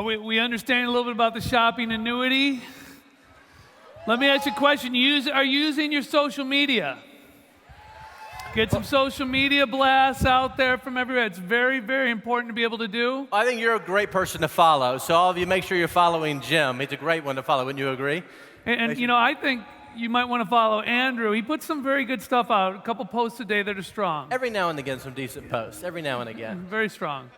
We understand a little bit about the shopping annuity. Let me ask you a question. Are you using your social media? Get some social media blasts out there from everywhere. It's very, very important to be able to do. I think you're a great person to follow. So all of you, make sure you're following Jim. He's a great one to follow. Wouldn't you agree? And you know, I think you might want to follow Andrew. He puts some very good stuff out, a couple posts a day that are strong. Every now and again, some decent posts. Every now and again. Very strong.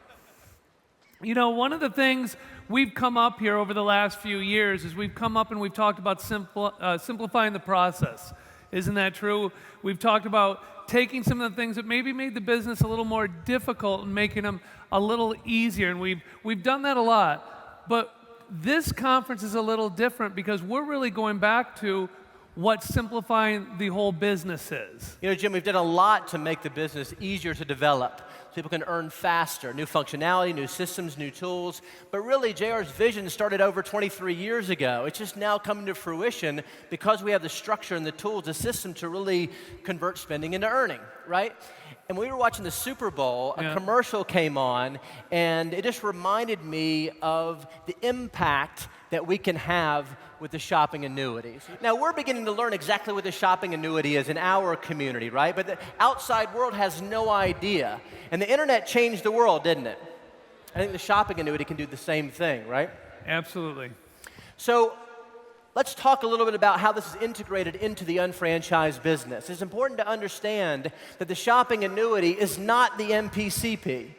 You know, one of the things we've come up here over the last few years is we've come up and we've talked about simplifying the process. Isn't that true? We've talked about taking some of the things that maybe made the business a little more difficult and making them a little easier, and we've done that a lot. But this conference is a little different because we're really going back to what simplifying the whole business is. You know, Jim, we've done a lot to make the business easier to develop. People can earn faster, new functionality, new systems, new tools. But really, JR's vision started over 23 years ago. It's just now coming to fruition because we have the structure and the tools, the system to really convert spending into earning, right? And when we were watching the Super Bowl, a commercial came on, and it just reminded me of the impact that we can have with the shopping annuities. Now, we're beginning to learn exactly what the shopping annuity is in our community, right? But the outside world has no idea. And the internet changed the world, didn't it? I think the shopping annuity can do the same thing, right? Absolutely. So let's talk a little bit about how this is integrated into the unfranchised business. It's important to understand that the shopping annuity is not the MPCP.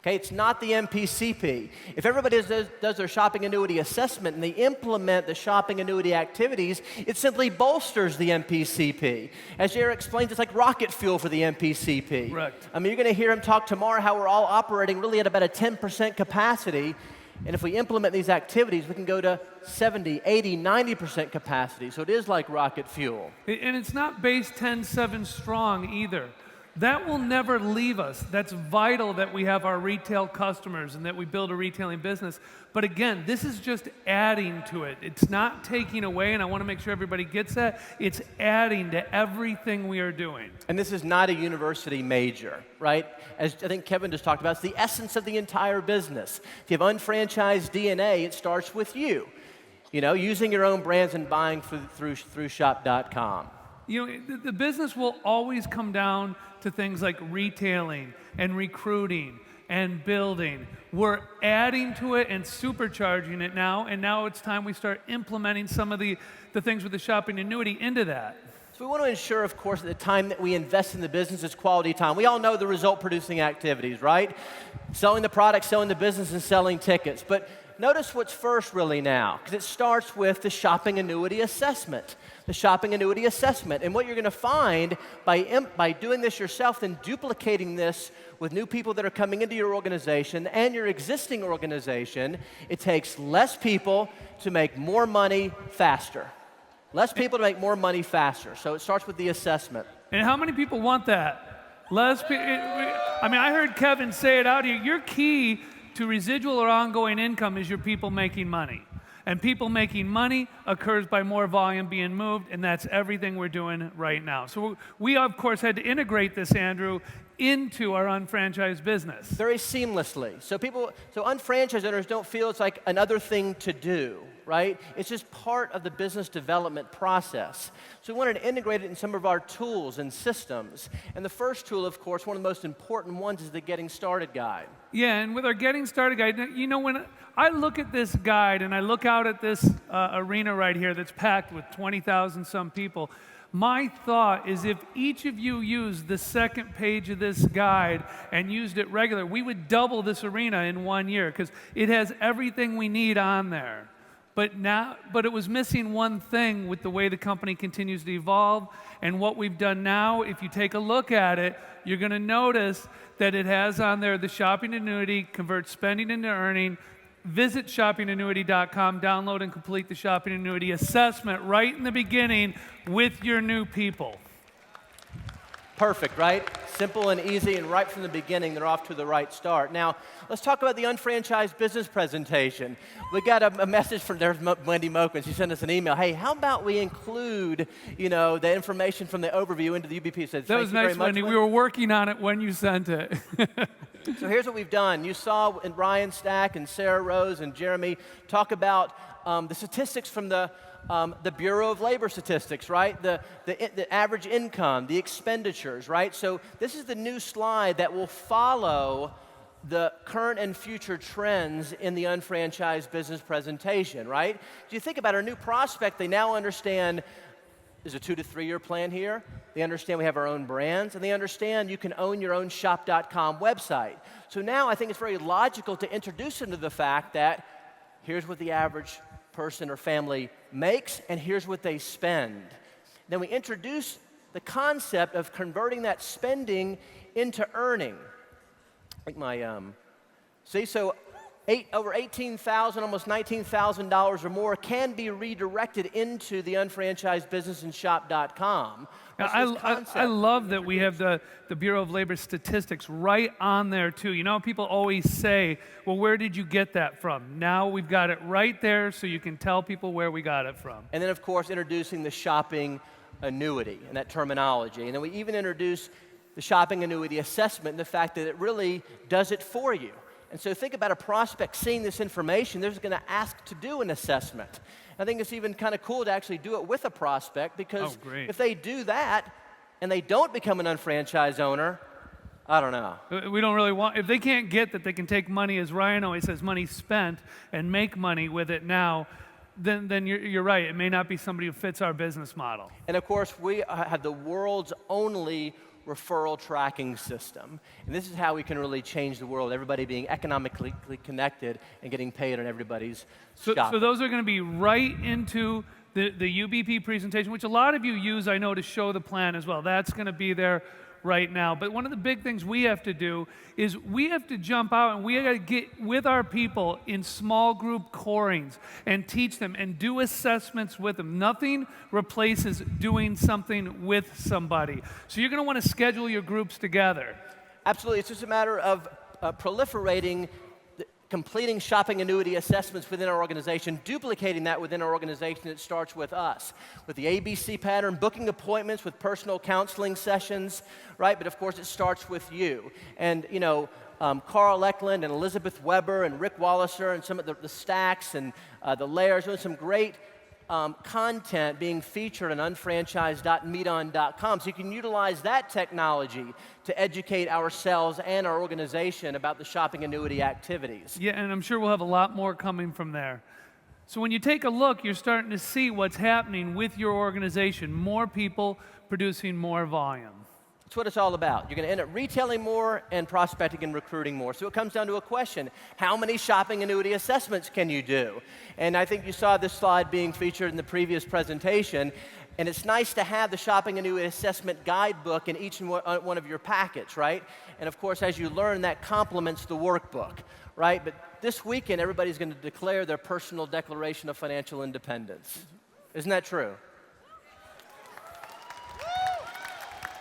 Okay, it's not the MPCP. If everybody does their shopping annuity assessment and they implement the shopping annuity activities, it simply bolsters the MPCP. As Jared explains, it's like rocket fuel for the MPCP. Correct. I mean, you're going to hear him talk tomorrow how we're all operating really at about a 10% capacity. And if we implement these activities, we can go to 70, 80, 90% capacity. So it is like rocket fuel. And it's not base 10-7 strong either. That will never leave us. That's vital that we have our retail customers and that we build a retailing business. But again, this is just adding to it. It's not taking away, and I want to make sure everybody gets that. It's adding to everything we are doing. And this is not a university major, right? As I think Kevin just talked about, it's the essence of the entire business. If you have unfranchised DNA, it starts with you. You know, using your own brands and buying through shop.com. You know, the business will always come down to things like retailing and recruiting and building. We're adding to it and supercharging it now, and now it's time we start implementing some of the things with the shopping annuity into that. So we want to ensure, of course, that the time that we invest in the business is quality time. We all know the result-producing activities, right? Selling the product, selling the business, and selling tickets. But notice what's first really now, because it starts with the shopping annuity assessment. The shopping annuity assessment. And what you're going to find by doing this yourself and duplicating this with new people that are coming into your organization and your existing organization, it takes less people to make more money faster. Less people to make more money faster. So it starts with the assessment. And how many people want that? Less people. I mean, I heard Kevin say it out here. Your key to residual or ongoing income is your people making money. And people making money occurs by more volume being moved, and that's everything we're doing right now. So we, of course, had to integrate this, Andrew, into our unfranchised business. Very seamlessly. So unfranchised owners don't feel it's like another thing to do, right? It's just part of the business development process. So we wanted to integrate it in some of our tools and systems. And the first tool, of course, one of the most important ones is the Getting Started Guide. Yeah, and with our Getting Started Guide, you know, when I look at this guide and I look out at this arena right here that's packed with 20,000 some people, my thought is if each of you used the second page of this guide and used it regular, we would double this arena in 1 year because it has everything we need on there. But it was missing one thing with the way the company continues to evolve. And what we've done now, if you take a look at it, you're going to notice that it has on there the shopping annuity, convert spending into earning. Visit shoppingannuity.com, download and complete the shopping annuity assessment right in the beginning with your new people. Perfect, right? Simple and easy, and right from the beginning, they're off to the right start. Now, let's talk about the unfranchised business presentation. We got a message from Wendy Mokman. She sent us an email. Hey, how about we include, you know, the information from the overview into the UBP? That was nice, Wendy. We were working on it when you sent it. So here's what we've done. You saw in Ryan Stack and Sarah Rose and Jeremy talk about the statistics from the Bureau of Labor Statistics, right? The average income, the expenditures, right? So this is the new slide that will follow the current and future trends in the unfranchised business presentation, right? Do you think about our new prospect, they now understand there's a 2 to 3 year plan here. They understand we have our own brands, and they understand you can own your own shop.com website. So now I think it's very logical to introduce them to the fact that here's what the average person or family makes, and here's what they spend. Then we introduce the concept of converting that spending into earning. I think my, so over $18,000, almost $19,000 or more can be redirected into the unfranchised business and shop.com. I love that we have the Bureau of Labor Statistics right on there, too. You know, people always say, well, where did you get that from? Now we've got it right there so you can tell people where we got it from. And then, of course, introducing the shopping annuity and that terminology. And then we even introduce the shopping annuity assessment and the fact that it really does it for you. And so think about a prospect seeing this information, they're going to ask to do an assessment. I think it's even kind of cool to actually do it with a prospect because if they do that and they don't become an unfranchised owner, I don't know. We don't really want, if they can't get that they can take money, as Ryan always says, money spent and make money with it now, then you're right. It may not be somebody who fits our business model. And of course, we have the world's only referral tracking system. And this is how we can really change the world, everybody being economically connected and getting paid on everybody's shop. So those are going to be right into the UBP presentation, which a lot of you use, I know, to show the plan as well. That's going to be there right now. But one of the big things we have to do is we have to jump out and we got to get with our people in small group corings and teach them and do assessments with them. Nothing replaces doing something with somebody. So you're going to want to schedule your groups together. Absolutely. It's just a matter of proliferating, completing shopping annuity assessments within our organization, duplicating that within our organization. It starts with us, with the ABC pattern, booking appointments with personal counseling sessions, right? But of course, it starts with you. And, you know, Carl Eklund and Elizabeth Weber and Rick Walliser and some of the Stacks and the Layers doing some great content being featured on unfranchised.meeton.com. So you can utilize that technology to educate ourselves and our organization about the shopping annuity activities. Yeah, and I'm sure we'll have a lot more coming from there. So when you take a look, you're starting to see what's happening with your organization. More people producing more volume. That's what it's all about. You're going to end up retailing more and prospecting and recruiting more. So it comes down to a question. How many shopping annuity assessments can you do? And I think you saw this slide being featured in the previous presentation. And it's nice to have the shopping annuity assessment guidebook in each and one of your packets, right? And of course, as you learn, that complements the workbook, right? But this weekend, everybody's going to declare their personal declaration of financial independence. Isn't that true?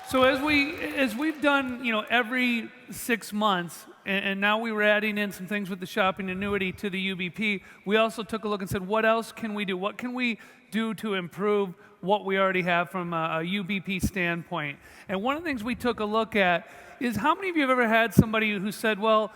So as we've done, you know, every 6 months, and now we were adding in some things with the shopping annuity to the UBP, we also took a look and said, what else can we do? What can we do to improve what we already have from a UBP standpoint? And one of the things we took a look at is how many of you have ever had somebody who said, well,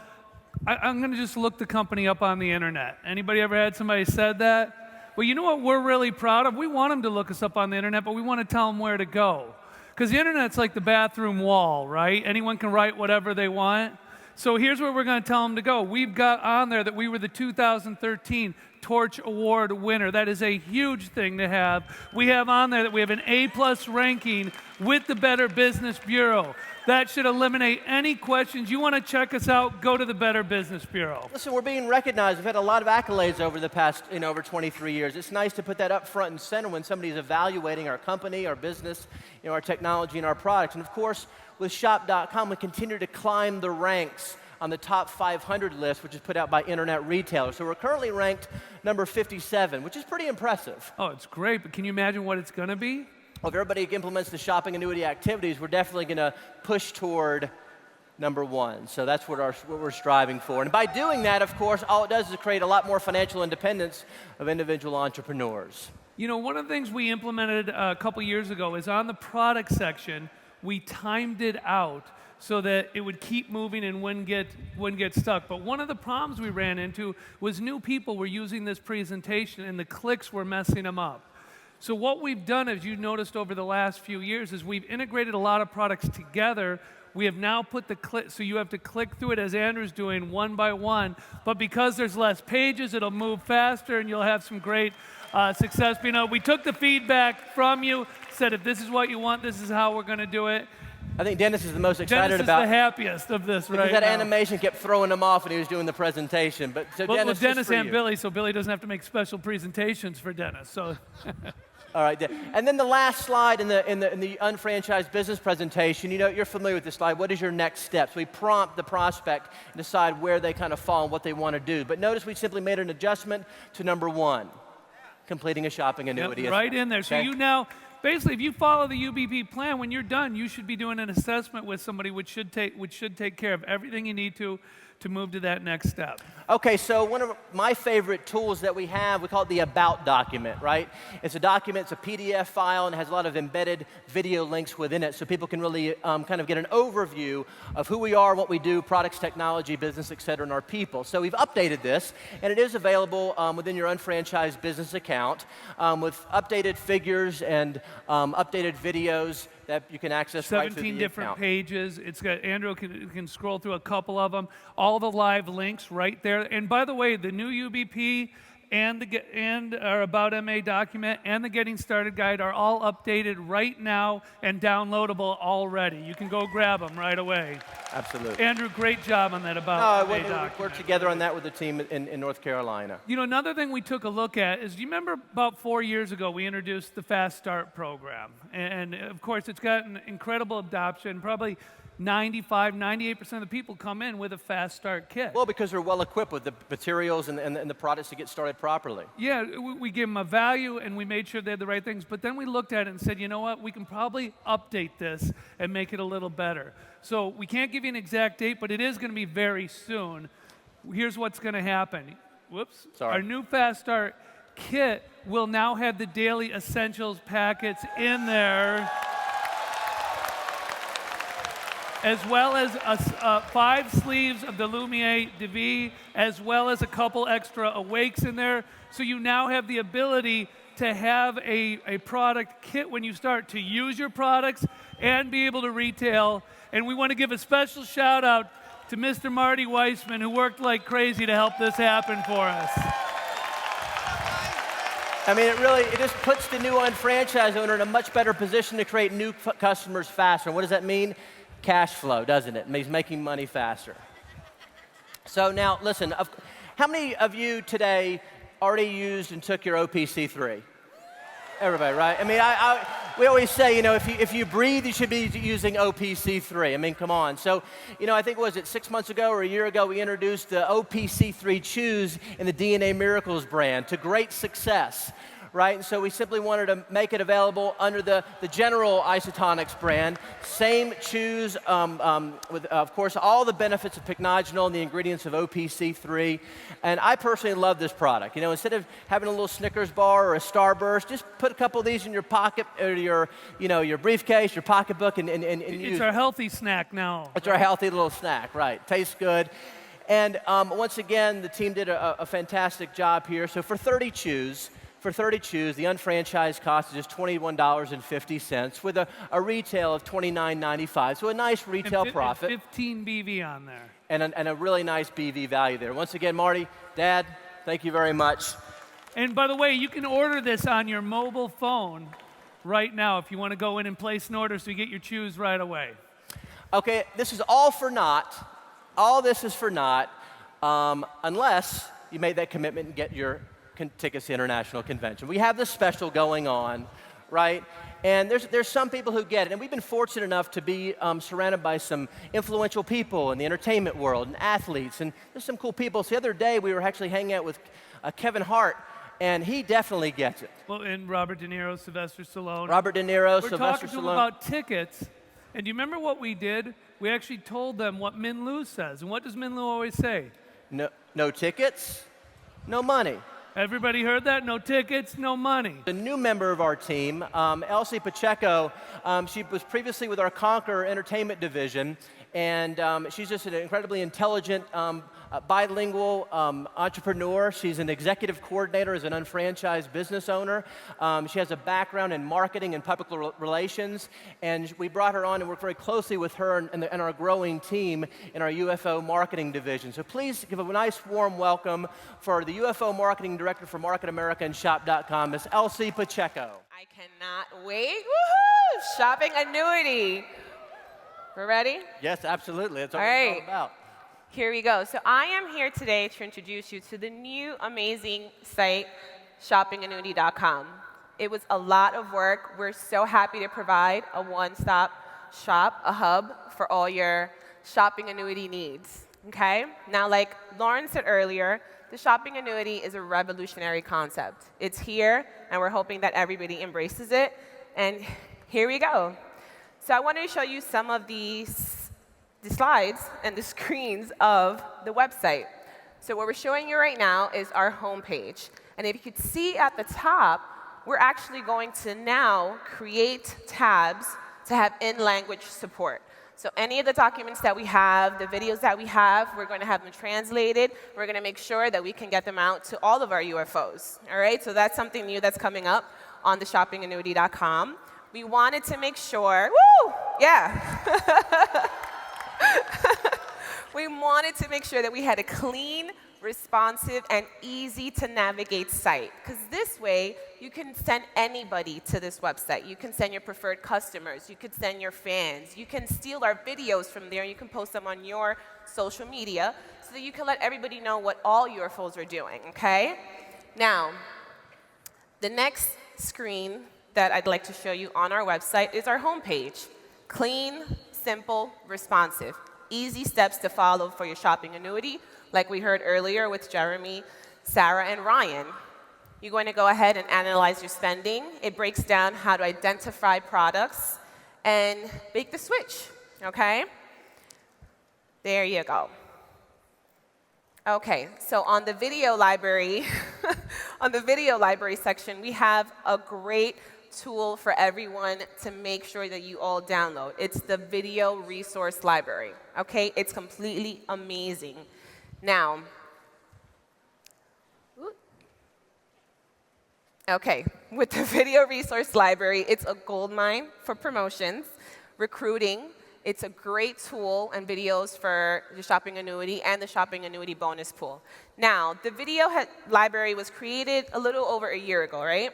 I'm going to just look the company up on the internet? Anybody ever had somebody said that? Well, you know what we're really proud of? We want them to look us up on the internet, but we want to tell them where to go. Because the internet's like the bathroom wall, right? Anyone can write whatever they want. So here's where we're going to tell them to go. We've got on there that we were the 2013 Torch Award winner. That is a huge thing to have. We have on there that we have an A+ ranking with the Better Business Bureau. That should eliminate any questions. You want to check us out, go to the Better Business Bureau. Listen, we're being recognized. We've had a lot of accolades over the past, over 23 years. It's nice to put that up front and center when somebody's evaluating our company, our business, our technology, and our products. And of course, with Shop.com, we continue to climb the ranks on the top 500 list, which is put out by Internet Retailers. So we're currently ranked number 57, which is pretty impressive. Oh, it's great, but can you imagine what it's going to be? Well, if everybody implements the shopping annuity activities, we're definitely going to push toward number 1. So that's what we're striving for. And by doing that, of course, all it does is create a lot more financial independence of individual entrepreneurs. You know, one of the things we implemented a couple years ago is on the product section, we timed it out so that it would keep moving and wouldn't get stuck. But one of the problems we ran into was new people were using this presentation and the clicks were messing them up. So what we've done, as you noticed over the last few years, is we've integrated a lot of products together. We have now put the click, so you have to click through it as Andrew's doing one by one. But because there's less pages, it'll move faster and you'll have some great success. You know, we took the feedback from you, said if this is what you want, this is how we're going to do it. I think Dennis is the most excited Dennis is about. the happiest of this right because that now. animation kept throwing him off when he was doing the presentation. But so Well, Dennis, Dennis just for and you. Billy, so Billy doesn't have to make special presentations for Dennis. So. All right, and then the last slide in the unfranchised business presentation, you know, you're familiar with this slide. What is your next steps? We prompt the prospect and decide where they kind of fall and what they want to do. But notice we simply made an adjustment to number 1, completing a shopping annuity. Yep, right in there. So Okay? you now, basically, if you follow the UBP plan, when you're done, you should be doing an assessment with somebody which should take care of everything you need to move to that next step. Okay, so one of my favorite tools that we have, we call it the About document, right? It's a document, it's a PDF file, and it has a lot of embedded video links within it, so people can really kind of get an overview of who we are, what we do, products, technology, business, et cetera, and our people. So we've updated this, and it is available within your unfranchised business account with updated figures and updated videos that you can access right through the 17 different account. pages. It's got, Andrew can scroll through a couple of them. All the live links right there. And by the way, the new UBP and our About MA document and the Getting Started Guide are all updated right now and downloadable already. You can go grab them right away. Absolutely. Andrew, great job on that About MA We document. worked together on that with the team in North Carolina. You know, another thing we took a look at is, do you remember about 4 years ago we introduced the Fast Start program? And of course, it's gotten incredible adoption. Probably 95, 98% of the people come in with a Fast Start kit. Well, because they're well equipped with the materials and the products to get started properly. Yeah, we gave them a value and we made sure they had the right things. But then we looked at it and said, you know what, we can probably update this and make it a little better. So we can't give you an exact date, but it is going to be very soon. Here's what's going to happen. Whoops. Sorry. Our new Fast Start kit will now have the daily essentials packets in there, as well as 5 sleeves of the Lumiere de Vie, as well as a couple extra awakes in there. So you now have the ability to have a product kit when you start to use your products and be able to retail. And we want to give a special shout out to Mr. Marty Weissman, who worked like crazy to help this happen for us. I mean, it just puts the new unfranchised owner in a much better position to create new customers faster. And what does that mean? Cash flow, doesn't it? It means making money faster. So now, listen, how many of you today already used and took your OPC3? Everybody, right? I mean, we always say, you know, if you breathe, you should be using OPC3. I mean, come on. So, you know, I think, was it 6 months ago or a year ago, we introduced the OPC3 Chews in the DNA Miracles brand to great success. Right, and so we simply wanted to make it available under the general Isotonics brand. Same chews with, of course, all the benefits of pycnogenol and the ingredients of OPC3. And I personally love this product. You know, instead of having a little Snickers bar or a Starburst, just put a couple of these in your pocket or your briefcase, your pocketbook, and use it. It's our healthy snack now. It's our healthy little snack, right? Tastes good. And once again, the team did a fantastic job here. So for 30 chews, the unfranchised cost is just $21.50 with a retail of $29.95. So a nice retail profit. 15 BV on there. And a really nice BV value there. Once again, Marty, Dad, thank you very much. And by the way, you can order this on your mobile phone right now if you want to go in and place an order so you get your chews right away. Okay, this is all for naught. All this is for naught unless you made that commitment and get your tickets to International Convention. We have this special going on, right? And there's some people who get it. And we've been fortunate enough to be surrounded by some influential people in the entertainment world and athletes. And there's some cool people. So the other day, we were actually hanging out with Kevin Hart, and he definitely gets it. Well, and Robert De Niro, Sylvester Stallone. Robert De Niro, We're Sylvester talking to them Stallone. about tickets. And do you remember what we did? We actually told them what Min Lu says. And what does Min Lu always say? No tickets, no money. Everybody heard that? No tickets, no money. A new member of our team, Elsi Pacheco, she was previously with our Conquer Entertainment division, and she's just an incredibly intelligent, bilingual entrepreneur. She's an executive coordinator as an unfranchised business owner. She has a background in marketing and public relations, and we brought her on and worked very closely with her and our growing team in our UFO marketing division. So please give a nice warm welcome for the UFO marketing director for Market America and Shop.com, Ms. Elsi Pacheco. I cannot wait. Woohoo! Shopping Annuity. We're ready? Yes, absolutely. That's what All it's right. all about. Here we go. So I am here today to introduce you to the new amazing site, shoppingannuity.com. It was a lot of work. We're so happy to provide a one-stop shop, a hub for all your shopping annuity needs. Okay? Now, like Loren said earlier, the shopping annuity is a revolutionary concept. It's here, and we're hoping that everybody embraces it. And here we go. So I wanted to show you some of the slides and the screens of the website. So what we're showing you right now is our homepage. And if you could see at the top, we're actually going to now create tabs to have in-language support. So any of the documents that we have, the videos that we have, we're going to have them translated. We're going to make sure that we can get them out to all of our UFOs. All right? So that's something new that's coming up on the shoppingannuity.com. We wanted to make sure, woo, yeah. We wanted to make sure that we had a clean, responsive, and easy to navigate site. Because this way, you can send anybody to this website. You can send your preferred customers. You can send your fans. You can steal our videos from there. You can post them on your social media so that you can let everybody know what all UFOs are doing, okay? Now, the next screen that I'd like to show you on our website is our homepage. Clean, simple, responsive. Easy steps to follow for your shopping annuity, like we heard earlier with Jeremy, Sarah, and Ryan. You're going to go ahead and analyze your spending. It breaks down how to identify products and make the switch, okay? There you go. Okay, so on the video library, on the video library section, we have a great tool for everyone to make sure that you all download. It's the Video Resource Library, okay? It's completely amazing. Now, okay, with the Video Resource Library, it's a goldmine for promotions, recruiting. It's a great tool and videos for the shopping annuity and the shopping annuity bonus pool. Now, the video library was created a little over a year ago, right?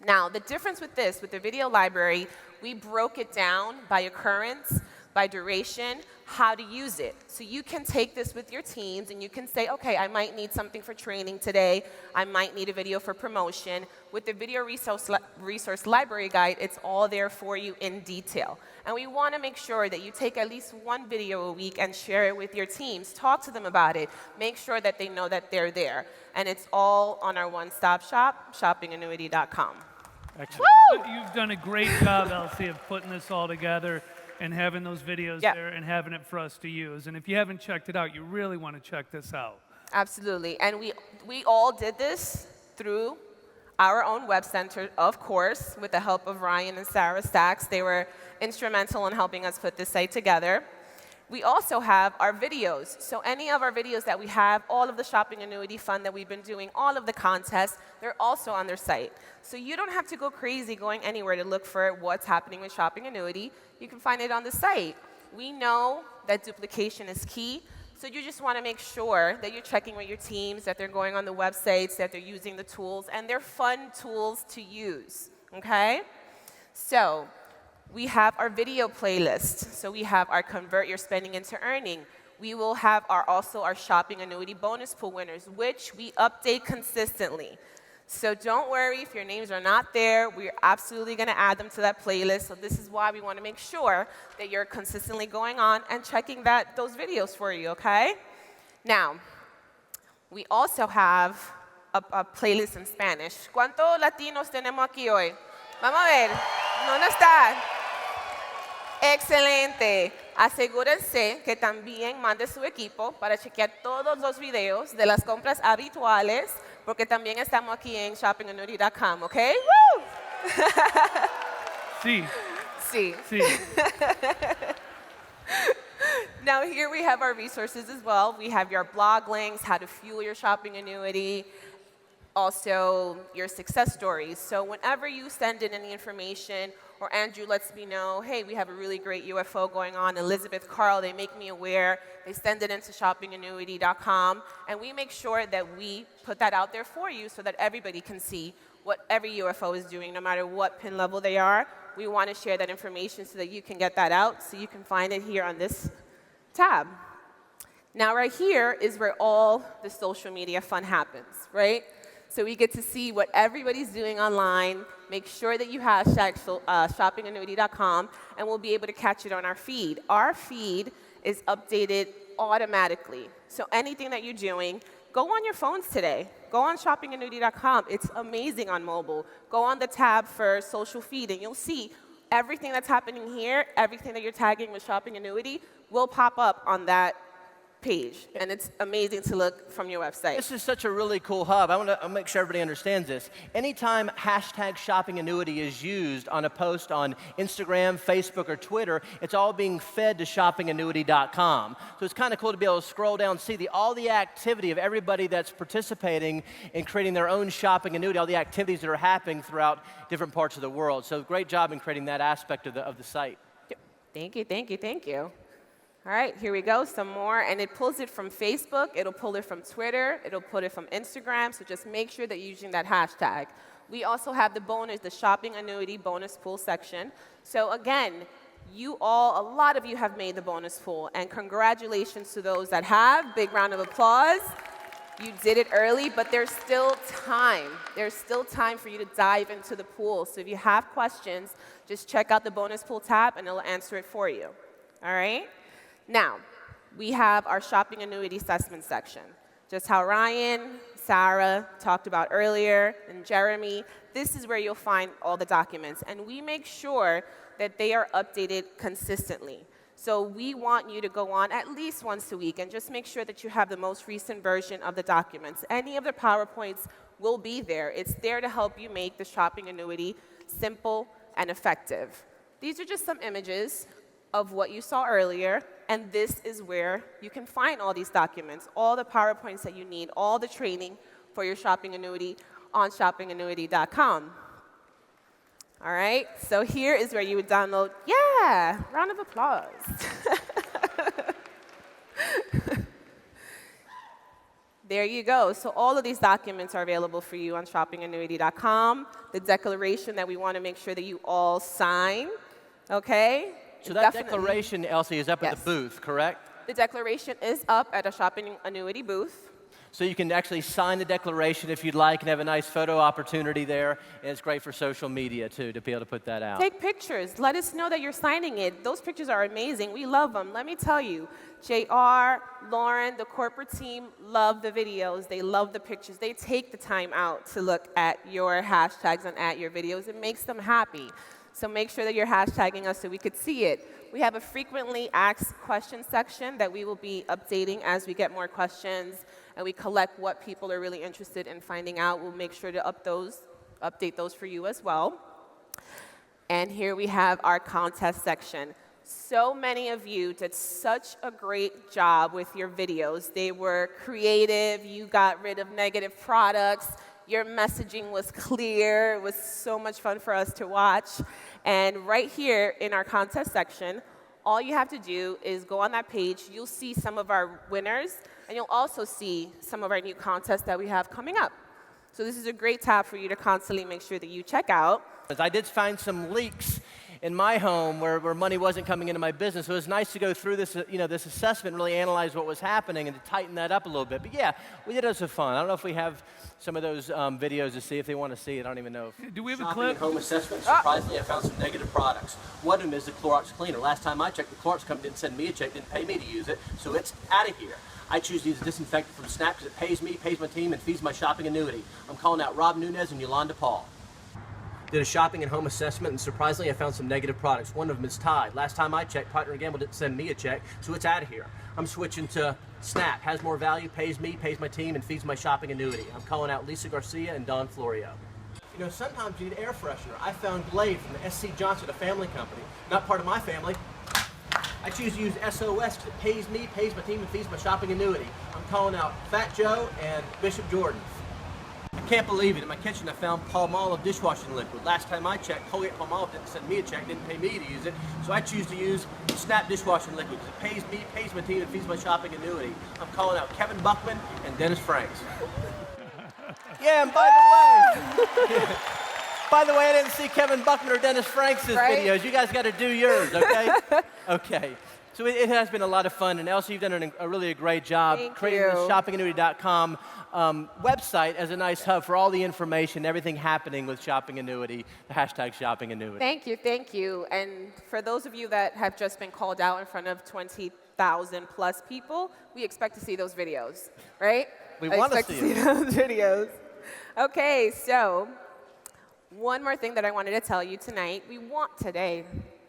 Now, the difference with this, with the video library, we broke it down by occurrence, by duration, how to use it. So you can take this with your teams and you can say, okay, I might need something for training today. I might need a video for promotion. With the Video Resource Library Guide, it's all there for you in detail. And we want to make sure that you take at least one video a week and share it with your teams. Talk to them about it. Make sure that they know that they're there. And it's all on our one-stop shop, shoppingannuity.com. Excellent. You've done a great job, Elsi, of putting this all together and having those videos there and having it for us to use. And if you haven't checked it out, you really want to check this out. Absolutely. And we all did this through our own web center, of course, with the help of Ryan and Sarah Stacks. They were instrumental in helping us put this site together. We also have our videos. So any of our videos that we have, all of the shopping annuity fun that we've been doing, all of the contests, they're also on their site. So you don't have to go crazy going anywhere to look for what's happening with shopping annuity. You can find it on the site. We know that duplication is key, so you just want to make sure that you're checking with your teams, that they're going on the websites, that they're using the tools, and they're fun tools to use, okay? So we have our video playlist. So we have our Convert Your Spending into Earning. We will have also our Shopping Annuity Bonus Pool winners, which we update consistently. So don't worry if your names are not there. We're absolutely going to add them to that playlist. So this is why we want to make sure that you're consistently going on and checking those videos for you, okay? Now, we also have a playlist in Spanish. ¿Cuántos latinos tenemos aquí hoy? Vamos a ver. ¿Dónde está? Excelente. Asegúrense que también mande su equipo para chequear todos los videos de las compras habituales porque también estamos aquí en shoppingannuity.com, okay? Woo! Sí, Sí. sí. Now here we have our resources as well. We have your blog links, how to fuel your shopping annuity, also your success stories. So whenever you send in any information, or Andrew lets me know, hey, we have a really great UFO going on, Elizabeth, Carl, they make me aware, they send it into shoppingannuity.com, and we make sure that we put that out there for you so that everybody can see what every UFO is doing, no matter what pin level they are. We want to share that information so that you can get that out, so you can find it here on this tab. Now right here is where all the social media fun happens, right? So we get to see what everybody's doing online. Make sure that you hashtag shoppingannuity.com, and we'll be able to catch it on our feed. Our feed is updated automatically. So anything that you're doing, go on your phones today. Go on shoppingannuity.com. It's amazing on mobile. Go on the tab for social feed, and you'll see everything that's happening here, everything that you're tagging with Shopping Annuity will pop up on that page, and it's amazing to look from your website. This is such a really cool hub. I want to make sure everybody understands this. Anytime hashtag shopping annuity is used on a post on Instagram, Facebook, or Twitter, it's all being fed to shoppingannuity.com. So it's kind of cool to be able to scroll down and see all the activity of everybody that's participating in creating their own shopping annuity, all the activities that are happening throughout different parts of the world. So great job in creating that aspect of the site. Thank you, thank you, thank you. All right, here we go, some more. And it pulls it from Facebook, it'll pull it from Twitter, it'll pull it from Instagram, so just make sure that you're using that hashtag. We also have the bonus, the Shopping Annuity bonus pool section. So again, a lot of you have made the bonus pool, and congratulations to those that have. Big round of applause. You did it early, but there's still time. There's still time for you to dive into the pool. So if you have questions, just check out the bonus pool tab, and it'll answer it for you. All right? Now, we have our shopping annuity assessment section. Just how Ryan, Sarah talked about earlier, and Jeremy, this is where you'll find all the documents. And we make sure that they are updated consistently. So we want you to go on at least once a week and just make sure that you have the most recent version of the documents. Any of the PowerPoints will be there. It's there to help you make the shopping annuity simple and effective. These are just some images of what you saw earlier, and this is where you can find all these documents, all the PowerPoints that you need, all the training for your shopping annuity on shoppingannuity.com. All right, so here is where you would download, yeah, round of applause. There you go. So all of these documents are available for you on shoppingannuity.com. The declaration that we want to make sure that you all sign, okay? So that declaration, Elsie, is up at the booth, correct? The declaration is up at a Shopping Annuity booth. So you can actually sign the declaration if you'd like and have a nice photo opportunity there. And it's great for social media, too, to be able to put that out. Take pictures. Let us know that you're signing it. Those pictures are amazing. We love them. Let me tell you, JR, Loren, the corporate team love the videos. They love the pictures. They take the time out to look at your hashtags and at your videos. It makes them happy. So make sure that you're hashtagging us so we could see it. We have a frequently asked questions section that we will be updating as we get more questions and we collect what people are really interested in finding out. We'll make sure to update those for you as well. And here we have our contest section. So many of you did such a great job with your videos. They were creative. You got rid of negative products. Your messaging was clear. It was so much fun for us to watch. And right here in our contest section, all you have to do is go on that page. You'll see some of our winners, and you'll also see some of our new contests that we have coming up. So this is a great tab for you to constantly make sure that you check out. I did find some leaks in my home where money wasn't coming into my business. So it was nice to go through this, this assessment and really analyze what was happening and to tighten that up a little bit. But yeah, we did have some fun. I don't know if we have some of those videos to see if they want to see it. I don't even know. Do we have a Shopping clip? and home assessment. Surprisingly, I found some negative products. One of them is the Clorox cleaner. Last time I checked, the Clorox company didn't send me a check, didn't pay me to use it, so it's out of here. I choose to use a disinfectant from Snap because it pays me, pays my team, and feeds my shopping annuity. I'm calling out Rob Nunez and Yolanda Paul. Did a shopping and home assessment, and surprisingly, I found some negative products. One of them is Tide. Last time I checked, Procter & Gamble didn't send me a check, so it's out of here. I'm switching to Snap. Has more value, pays me, pays my team, and feeds my shopping annuity. I'm calling out Lisa Garcia and Don Florio. You know, sometimes you need air freshener. I found Glade from the SC Johnson, a family company. Not part of my family. I choose to use SOS because it pays me, pays my team, and feeds my shopping annuity. I'm calling out Fat Joe and Bishop Jordan. I can't believe it. In my kitchen, I found Palmolive dishwashing liquid. Last time I checked, Colgate Palmolive didn't send me a check, didn't pay me to use it. So I choose to use Snap dishwashing liquid because it pays me, pays my team, and feeds my shopping annuity. I'm calling out Kevin Buckman and Dennis Franks. Yeah, and by the way, I didn't see Kevin Buckman or Dennis Franks' videos. You guys got to do yours, okay? Okay. So it has been a lot of fun, and Elsie, you've done a really great job creating the shoppingannuity.com website as a nice hub for all the information, everything happening with Shopping Annuity, the hashtag Shopping Annuity. Thank you, thank you. And for those of you that have just been called out in front of 20,000 plus people, we expect to see those videos, right? We want to see those videos. Okay, so one more thing that I wanted to tell you tonight.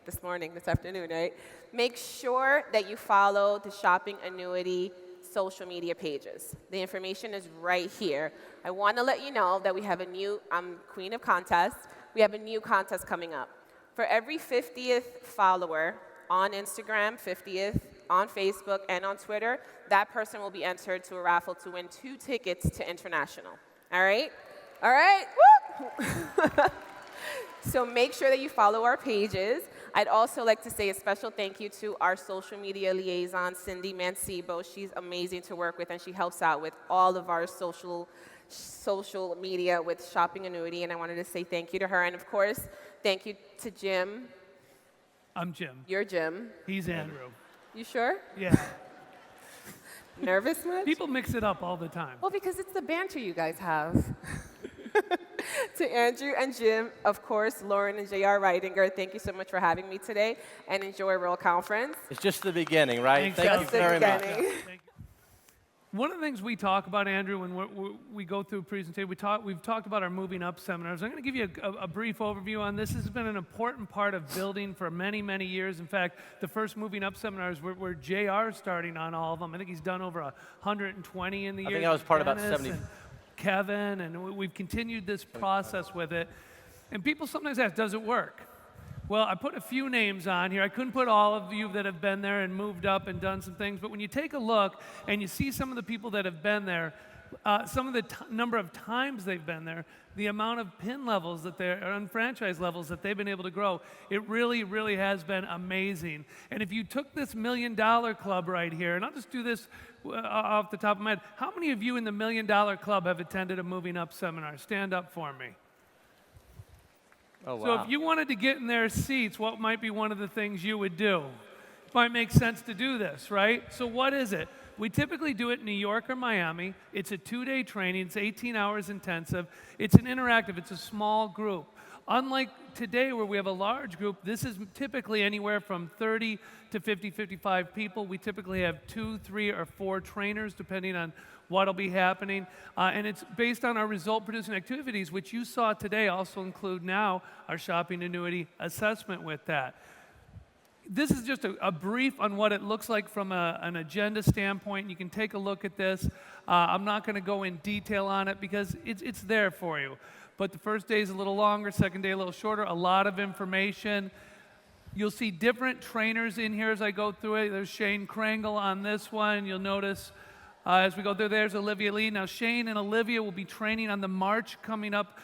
This morning, this afternoon, right? Make sure that you follow the Shopping Annuity social media pages. The information is right here. I want to let you know that we have a new, I'm Queen of Contests, we have a new contest coming up. For every 50th follower on Instagram, 50th on Facebook, and on Twitter, that person will be entered to a raffle to win 2 tickets to International. All right? All right? Woo! So make sure that you follow our pages. I'd also like to say a special thank you to our social media liaison, Cindy Mancebo. She's amazing to work with, and she helps out with all of our social media with Shopping Annuity, and I wanted to say thank you to her. And, of course, thank you to Jim. I'm Jim. You're Jim. He's Andrew. You sure? Yeah. Nervous much? People mix it up all the time. Well, because it's the banter you guys have. To Andrew and Jim, of course, Loren and J.R. Reidinger, thank you so much for having me today, and enjoy World Conference. It's just the beginning, right? Thank you very much. Thank you. One of the things we talk about, Andrew, when we go through a presentation, we've talked about our Moving Up seminars. I'm going to give you a brief overview on this. This has been an important part of building for many, many years. In fact, the first Moving Up seminars were JR starting on all of them. I think he's done over 120 in the year. I think I was part of about 70. Kevin, and we've continued this process with it. And people sometimes ask, does it work? Well, I put a few names on here. I couldn't put all of you that have been there and moved up and done some things, but when you take a look and you see some of the people that have been there, some of the number of times they've been there, the amount of pin levels that they're, or franchise levels that they've been able to grow, it really, really has been amazing. And if you took this $1 Million Club right here, and I'll just do this off the top of my head, how many of you in the $1 Million Club have attended a Moving Up seminar? Stand up for me. Oh, wow. So if you wanted to get in their seats, what might be one of the things you would do? It might make sense to do this, right? So what is it? We typically do it in New York or Miami. It's a 2-day training. It's 18 hours intensive. It's an interactive. It's a small group. Unlike today where we have a large group, this is typically anywhere from 30 to 50, 55 people. We typically have 2, 3, or 4 trainers depending on what'll be happening. And it's based on our result-producing activities, which you saw today also include now our shopping annuity assessment with that. This is just a brief on what it looks like from an agenda standpoint. You can take a look at this. I'm not going to go in detail on it because it's there for you. But the first day is a little longer, second day a little shorter, a lot of information. You'll see different trainers in here as I go through it. There's Shane Krangle on this one. You'll notice as we go through, there's Olivia Lee. Now, Shane and Olivia will be training on the March coming up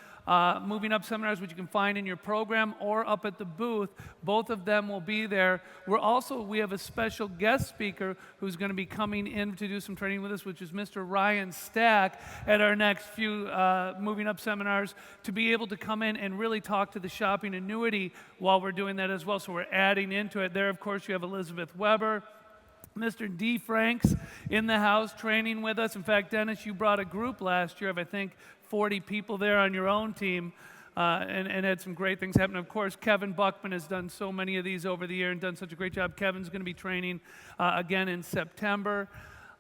Moving Up seminars, which you can find in your program or up at the booth. Both of them will be there. We have a special guest speaker who's going to be coming in to do some training with us, which is Mr. Ryan Stack at our next few Moving Up seminars, to be able to come in and really talk to the shopping annuity while we're doing that as well. So we're adding into it. There, of course, you have Elizabeth Weber, Mr. D. Franks in the house training with us. In fact, Dennis, you brought a group last year of, I think, 40 people there on your own team and had some great things happen. Of course, Kevin Buckman has done so many of these over the year and done such a great job. Kevin's going to be training again in September.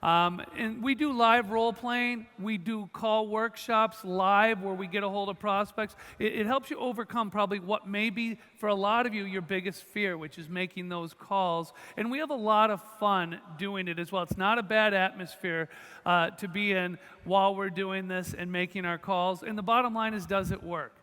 And we do live role playing. We do call workshops live where we get a hold of prospects. It helps you overcome probably what may be, for a lot of you, your biggest fear, which is making those calls. And we have a lot of fun doing it as well. It's not a bad atmosphere to be in while we're doing this and making our calls. And the bottom line is, does it work?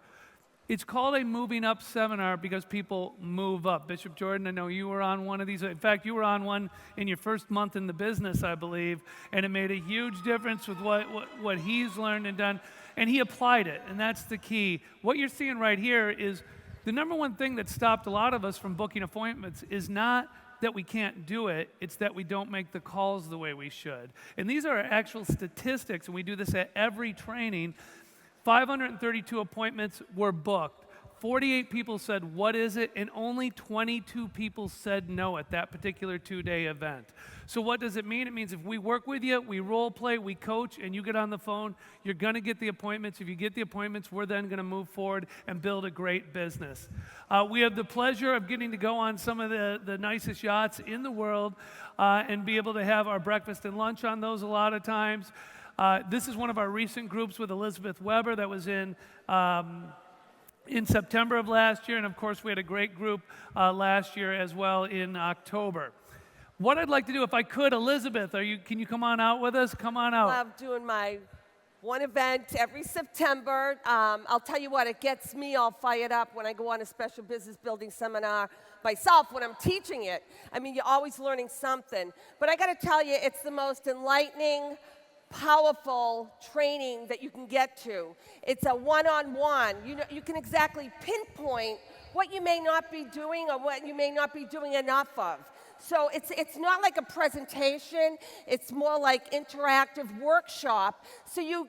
It's called a moving up seminar because people move up. Bishop Jordan, I know you were on one of these. In fact, you were on one in your first month in the business, I believe, and it made a huge difference with what he's learned and done, and he applied it, and that's the key. What you're seeing right here is the number one thing that stopped a lot of us from booking appointments is not that we can't do it, it's that we don't make the calls the way we should. And these are actual statistics, and we do this at every training. 532 appointments were booked. 48 people said, what is it? And only 22 people said no at that particular 2-day event. So what does it mean? It means if we work with you, we role play, we coach, and you get on the phone, you're going to get the appointments. If you get the appointments, we're then going to move forward and build a great business. We have the pleasure of getting to go on some of the nicest yachts in the world and be able to have our breakfast and lunch on those a lot of times. This is one of our recent groups with Elizabeth Weber that was in September of last year, and of course we had a great group last year as well in October. What I'd like to do, if I could, Elizabeth, can you come on out with us? Come on out. I love doing my one event every September. I'll tell you what, it gets me all fired up when I go on a special business building seminar myself when I'm teaching it. I mean, you're always learning something. But I got to tell you, it's the most enlightening, powerful training that you can get to. It's a one-on-one. You can exactly pinpoint what you may not be doing or what you may not be doing enough of. So it's not like a presentation. It's more like interactive workshop. So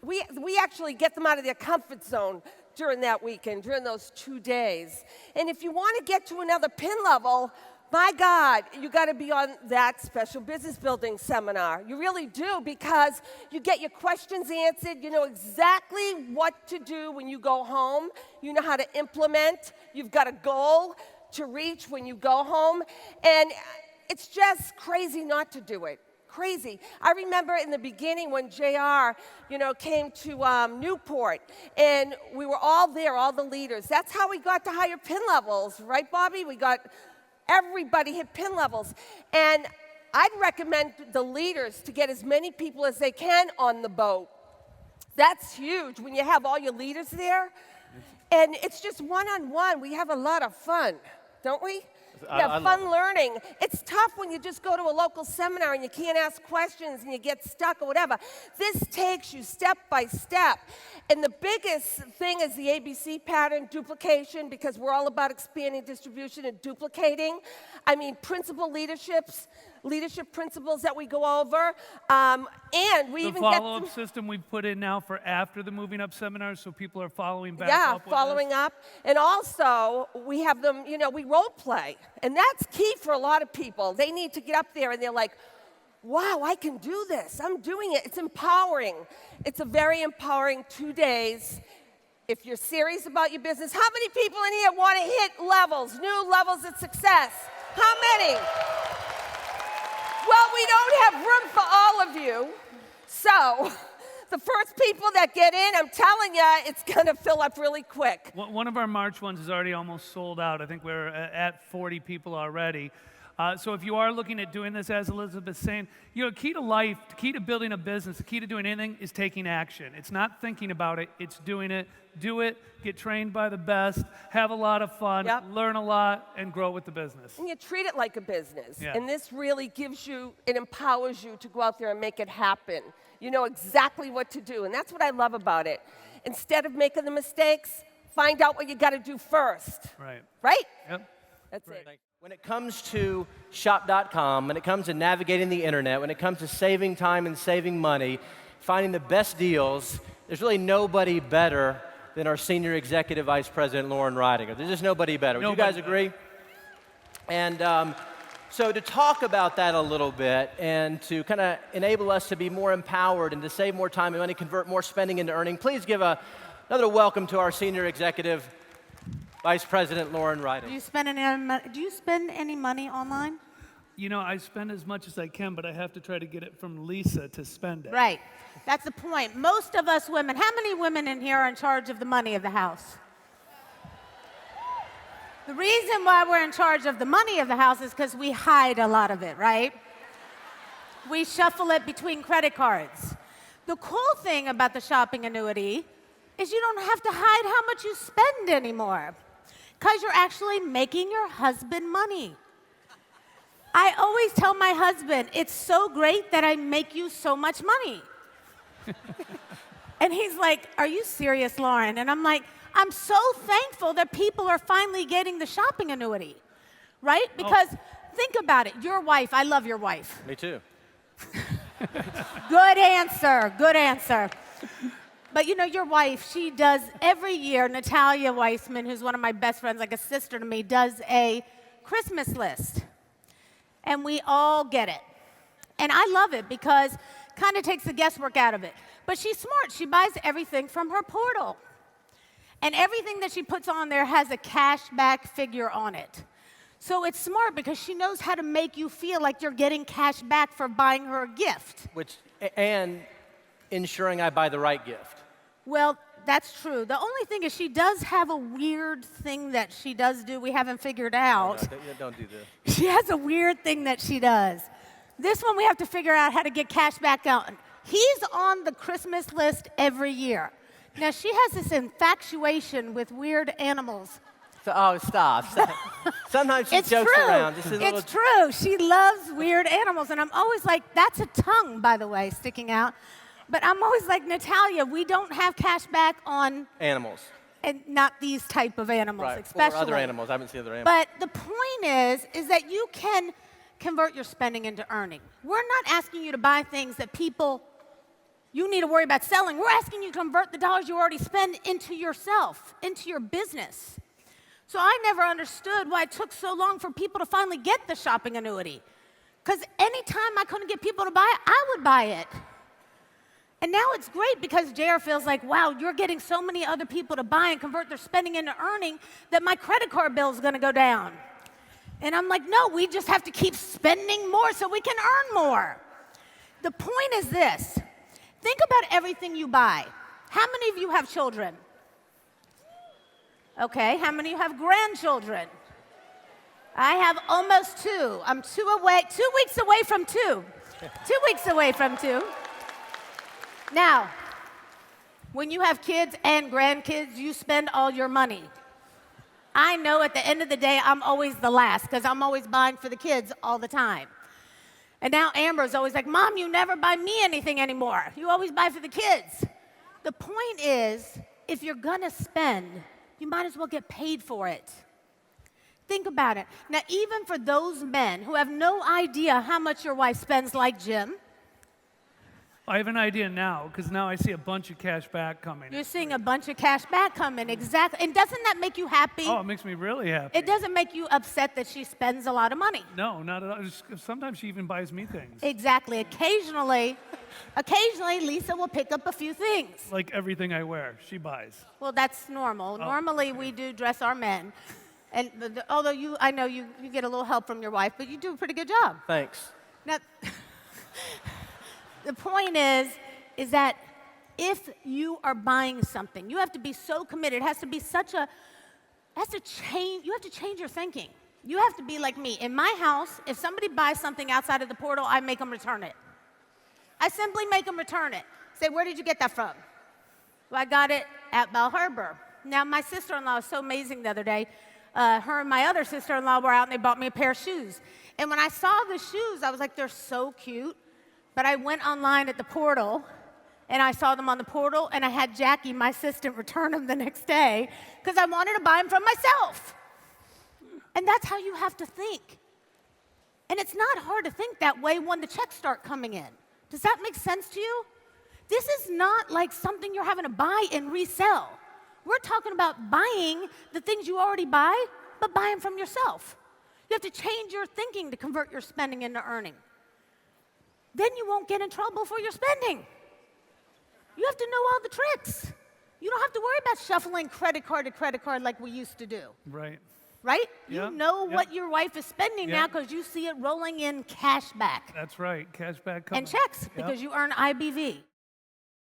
we actually get them out of their comfort zone during that weekend, during those 2 days. And if you want to get to another pin level, my God, you got to be on that special business building seminar. You really do, because you get your questions answered. You know exactly what to do when you go home. You know how to implement. You've got a goal to reach when you go home. And it's just crazy not to do it. Crazy. I remember in the beginning when JR, came to Newport, and we were all there, all the leaders. That's how we got to higher pin levels, right, Bobby? Everybody hit pin levels. And I'd recommend the leaders to get as many people as they can on the boat. That's huge when you have all your leaders there. And it's just one-on-one. We have a lot of fun, don't we? We have fun learning. It's tough when you just go to a local seminar and you can't ask questions and you get stuck or whatever. This takes you step by step. And the biggest thing is the ABC pattern, duplication, because we're all about expanding distribution and duplicating. I mean, leadership principles that we go over. And we even get the follow-up system we've put in now for after the moving up seminars, so people are following back up. Yeah, following up. And also, we have them, we role play. And that's key for a lot of people. They need to get up there and they're like, wow, I can do this. I'm doing it. It's empowering. It's a very empowering 2 days. If you're serious about your business, how many people in here want to hit levels, new levels of success? How many? Well, we don't have room for all of you. So the first people that get in, I'm telling you, it's going to fill up really quick. One of our March ones is already almost sold out. I think we're at 40 people already. So if you are looking at doing this, as Elizabeth's saying, key to life, the key to building a business, the key to doing anything is taking action. It's not thinking about it, it's doing it. Do it, get trained by the best, have a lot of fun, learn a lot, and grow with the business. And you treat it like a business. Yeah. And this really it empowers you to go out there and make it happen. You know exactly what to do, and that's what I love about it. Instead of making the mistakes, find out what you got to do first. Right. Right? Yep. That's it. When it comes to shop.com, when it comes to navigating the internet, when it comes to saving time and saving money, finding the best deals, there's really nobody better than our Senior Executive Vice President, Loren Ridinger. There's just nobody better. Would you guys agree? And so to talk about that a little bit and to kind of enable us to be more empowered and to save more time and money, convert more spending into earning, please give another welcome to our Senior Executive Vice President Loren Ridinger. Do you spend any money online? You know, I spend as much as I can, but I have to try to get it from Lisa to spend it. Right. That's the point. Most of us women, how many women in here are in charge of the money of the house? The reason why we're in charge of the money of the house is because we hide a lot of it, right? We shuffle it between credit cards. The cool thing about the shopping annuity is you don't have to hide how much you spend anymore, because you're actually making your husband money. I always tell my husband, it's so great that I make you so much money. And he's like, are you serious, Loren? And I'm like, I'm so thankful that people are finally getting the shopping annuity, right? Because think about it, your wife, I love your wife. Me too. Good answer, good answer. But you know, your wife, she does every year, Natalia Weissman, who's one of my best friends, like a sister to me, does a Christmas list. And we all get it. And I love it because it kind of takes the guesswork out of it. But she's smart. She buys everything from her portal. And everything that she puts on there has a cashback figure on it. So it's smart because she knows how to make you feel like you're getting cash back for buying her a gift. And ensuring I buy the right gift. Well, that's true. The only thing is she does have a weird thing that she does do we haven't figured out. No, don't do this. She has a weird thing that she does. This one we have to figure out how to get cash back out. He's on the Christmas list every year. Now, she has this infatuation with weird animals. So, stop. Sometimes she It's jokes true. around. It's true. She loves weird animals. And I'm always like, that's a tongue, by the way, sticking out. But I'm always like, Natalia, we don't have cash back on animals. And not these type of animals, Right. especially. Or other animals. I haven't seen other animals. But the point is that you can convert your spending into earning. We're not asking you to buy things that you need to worry about selling. We're asking you to convert the dollars you already spend into yourself, into your business. So I never understood why it took so long for people to finally get the shopping annuity. Because anytime I couldn't get people to buy it, I would buy it. And now it's great because JR feels like, wow, you're getting so many other people to buy and convert their spending into earning that my credit card bill is going to go down. And I'm like, no, we just have to keep spending more so we can earn more. The point is this. Think about everything you buy. How many of you have children? Okay, how many of you have grandchildren? I have almost 2. I'm 2 weeks away from 2. 2 weeks away from 2. Now, when you have kids and grandkids, you spend all your money. I know at the end of the day, I'm always the last because I'm always buying for the kids all the time. And now Amber's always like, Mom, you never buy me anything anymore. You always buy for the kids. The point is, if you're gonna spend, you might as well get paid for it. Think about it. Now, even for those men who have no idea how much your wife spends, like Jim, I have an idea now, because now I see a bunch of cash back coming. you're seeing a bunch of cash back coming, exactly. And doesn't that make you happy? Oh, it makes me really happy. It doesn't make you upset that she spends a lot of money. No, not at all. Sometimes she even buys me things. Exactly. Occasionally, Lisa will pick up a few things. Like everything I wear, she buys. Well, that's normal. Normally, we do dress our men. And although I know you get a little help from your wife, but you do a pretty good job. Thanks. Now, the point is that if you are buying something, you have to be so committed. It has to be you have to change your thinking. You have to be like me. In my house, if somebody buys something outside of the portal, I make them return it. I simply make them return it. Say, where did you get that from? Well, I got it at Bell Harbor. Now, my sister-in-law was so amazing the other day. Her and my other sister-in-law were out and they bought me a pair of shoes. And when I saw the shoes, I was like, they're so cute. But I went online at the portal, and I saw them on the portal, and I had Jackie, my assistant, return them the next day because I wanted to buy them from myself. And that's how you have to think. And it's not hard to think that way when the checks start coming in. Does that make sense to you? This is not like something you're having to buy and resell. We're talking about buying the things you already buy, but buy them from yourself. You have to change your thinking to convert your spending into earning. Then you won't get in trouble for your spending. You have to know all the tricks. You don't have to worry about shuffling credit card to credit card like we used to do. Right. right? Yeah, You know yeah. what your wife is spending Yeah. now because you see it rolling in cash back That's right. Cash back coming. and checks Yeah. because you earn IBV.